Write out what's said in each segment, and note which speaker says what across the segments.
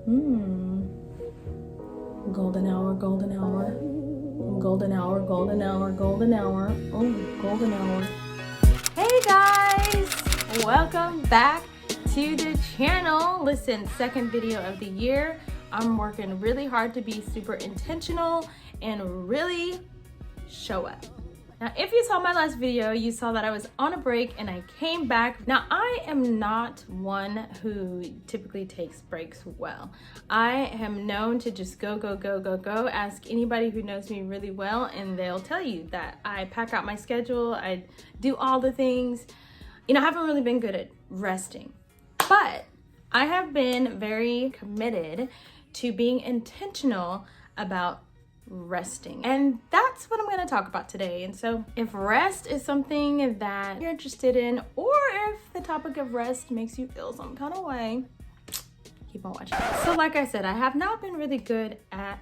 Speaker 1: Hmm. Golden hour, golden hour. Golden hour, golden hour, golden hour. Oh, golden hour. Hey guys! Welcome back to the channel. Listen, second video of the year. I'm working really hard to be super intentional and really show up. Now, if you saw my last video, you saw that I was on a break and I came back. Now, I am not one who typically takes breaks well. I am known to just go. Ask anybody who knows me really well and they'll tell you that I pack out my schedule, I do all the things. You know, I haven't really been good at resting, but I have been very committed to being intentional about resting, and that's what I'm going to talk about today. And so if rest is something that you're interested in, or if the topic of rest makes you feel some kind of way, keep on watching. So like I said, I have not been really good at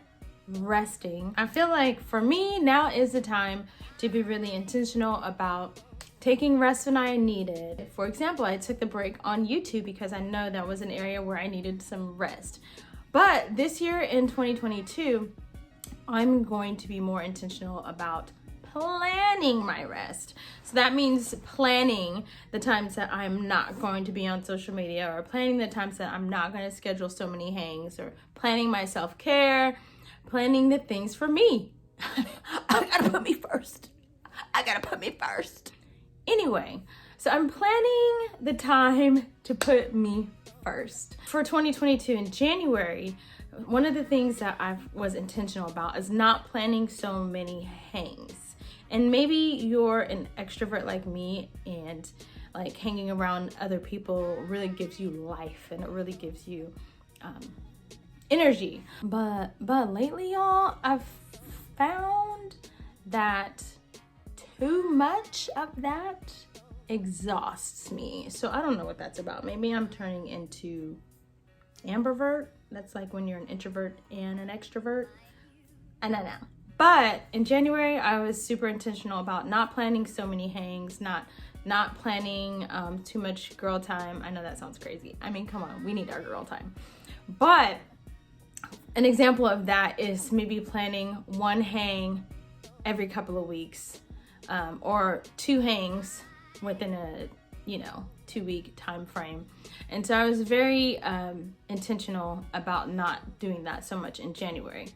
Speaker 1: resting. I feel like for me, now is the time to be really intentional about taking rest when I need it. For example, I took the break on YouTube because I know that was an area where I needed some rest. But this year in 2022, I'm going to be more intentional about planning my rest. So that means planning the times that I'm not going to be on social media, or planning the times that I'm not going to schedule so many hangs, or planning my self-care, planning the things for me. I gotta put me first. Anyway, so I'm planning the time to put me first. For 2022 in January, one of the things that I was intentional about is not planning so many hangs. And maybe you're an extrovert like me, and like hanging around other people really gives you life and it really gives you energy. But lately, y'all, I've found that too much of that exhausts me. So I don't know what that's about. Maybe I'm turning into ambivert. That's like when you're an introvert and an extrovert. I don't know. But in January, I was super intentional about not planning so many hangs, not planning too much girl time. I know that sounds crazy. I mean, come on, we need our girl time. But an example of that is maybe planning one hang every couple of weeks, or two hangs within a 2-week time frame. And so I was very intentional about not doing that so much in January,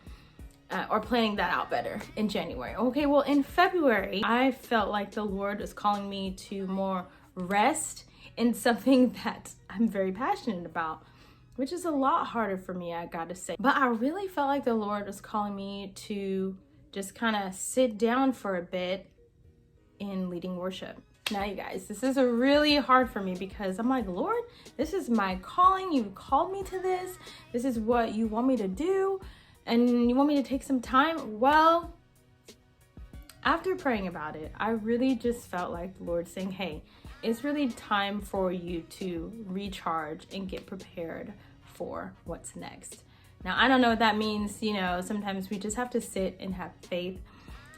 Speaker 1: or planning that out better in January. Okay, well, in February, I felt like the Lord was calling me to more rest in something that I'm very passionate about, which is a lot harder for me, I gotta say. But I really felt like the Lord was calling me to just kind of sit down for a bit in leading worship. Now, you guys, this is really hard for me because I'm like, Lord, this is my calling. You called me to this. This is what you want me to do. And you want me to take some time? Well, after praying about it, I really just felt like the Lord saying, hey, it's really time for you to recharge and get prepared for what's next. Now, I don't know what that means. You know, sometimes we just have to sit and have faith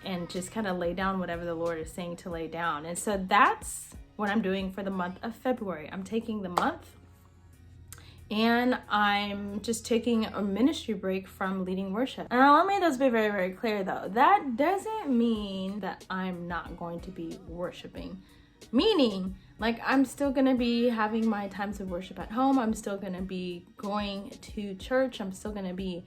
Speaker 1: and just kind of lay down whatever the Lord is saying to lay down. And so that's what I'm doing for the month of February. I'm taking the month and I'm just taking a ministry break from leading worship. And let me just be very, very clear though. That doesn't mean that I'm not going to be worshiping. Meaning, like, I'm still gonna be having my times of worship at home. I'm still gonna be going to church. I'm still gonna be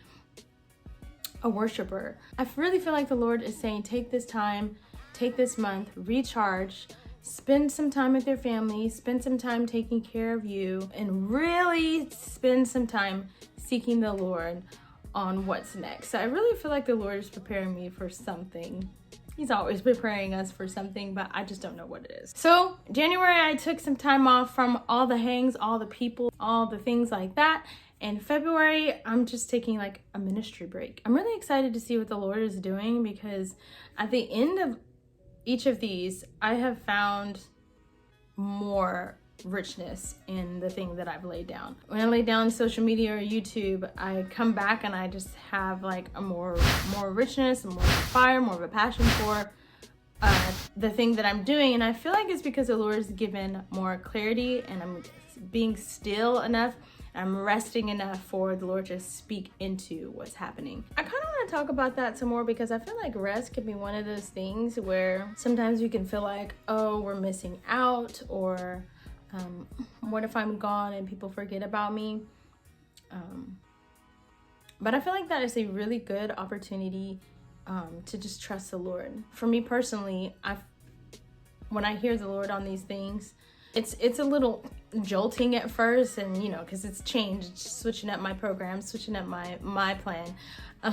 Speaker 1: a worshiper. I really feel like the Lord is saying, take this time, take this month, recharge, spend some time with your family, spend some time taking care of you, and really spend some time seeking the Lord on what's next. So I really feel like the Lord is preparing me for something. He's always preparing us for something, but I just don't know what it is. So January, I took some time off from all the hangs, all the people, all the things like that. In February, I'm just taking like a ministry break. I'm really excited to see what the Lord is doing, because at the end of each of these, I have found more richness in the thing that I've laid down. When I lay down social media or YouTube, I come back and I just have like a more richness, more of a fire, more of a passion for the thing that I'm doing. And I feel like it's because the Lord has given more clarity, and I'm being still enough I'm resting enough for the Lord to speak into what's happening. I kind of want to talk about that some more because I feel like rest can be one of those things where sometimes we can feel like, oh, we're missing out, or what if I'm gone and people forget about me? But I feel like that is a really good opportunity to just trust the Lord. For me personally, when I hear the Lord on these things, it's a little jolting at first, and because it's changed, it's switching up my program, switching up my plan.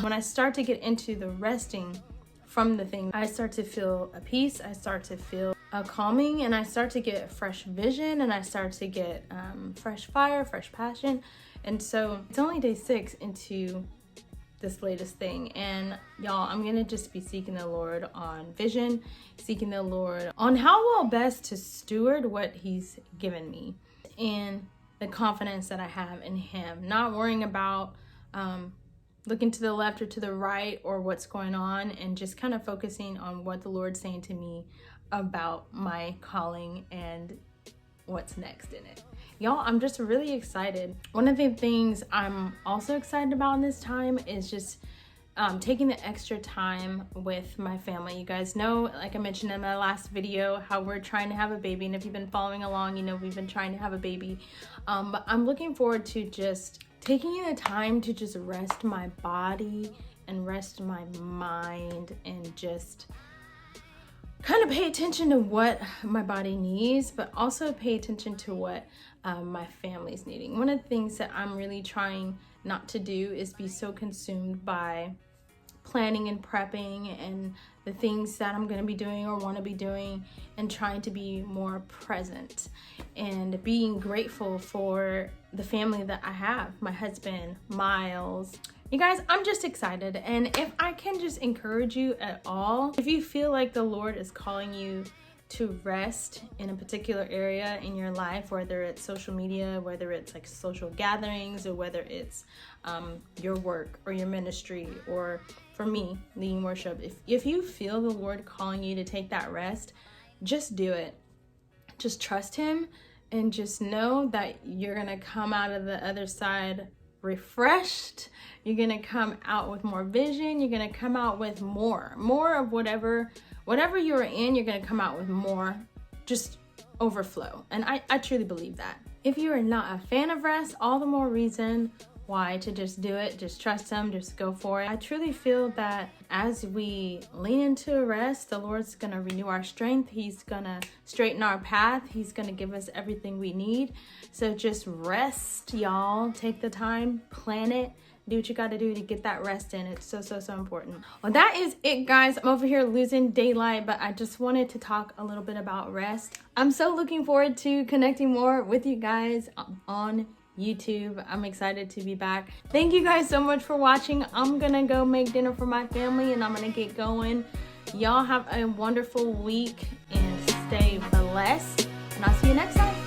Speaker 1: When I start to get into the resting from the thing, I start to feel a peace, I start to feel a calming, and I start to get fresh vision, and I start to get fresh fire, fresh passion. And so it's only day 6 into this latest thing, and y'all, I'm gonna just be seeking the Lord on vision, seeking the Lord on how well best to steward what he's given me, and the confidence that I have in him, not worrying about looking to the left or to the right or what's going on, and just kind of focusing on what the Lord's saying to me about my calling and what's next in it. Y'all, I'm just really excited. One of the things I'm also excited about in this time is just taking the extra time with my family. You guys know, like I mentioned in my last video, how we're trying to have a baby, and if you've been following along, we've been trying to have a baby. But I'm looking forward to just taking the time to just rest my body and rest my mind, and just kind of pay attention to what my body needs, but also pay attention to what my family's needing. One of the things that I'm really trying not to do is be so consumed by planning and prepping and the things that I'm going to be doing or want to be doing, and trying to be more present and being grateful for the family that I have, my husband, Miles. You guys, I'm just excited, and if I can just encourage you at all, if you feel like the Lord is calling you to rest in a particular area in your life, whether it's social media, whether it's like social gatherings, or whether it's your work or your ministry, or for me, leading worship, if you feel the Lord calling you to take that rest, just do it. Just trust him, and just know that you're gonna come out of the other side refreshed. You're gonna come out with more vision. You're gonna come out with more of whatever you're in. You're gonna come out with more, just overflow. And I truly believe that. If you are not a fan of rest, all the more reason why to just do it. Just trust him, just go for it. I truly feel that as we lean into rest, the Lord's gonna renew our strength. He's gonna straighten our path. He's gonna give us everything we need. So just rest, y'all. Take the time, plan it, do what you gotta do to get that rest in. It's so important. Well, that is it, guys. I'm over here losing daylight, but I just wanted to talk a little bit about rest. I'm so looking forward to connecting more with you guys on YouTube. I'm excited to be back. Thank you guys so much for watching. I'm gonna go make dinner for my family, and I'm gonna get going. Y'all have a wonderful week and stay blessed, and I'll see you next time.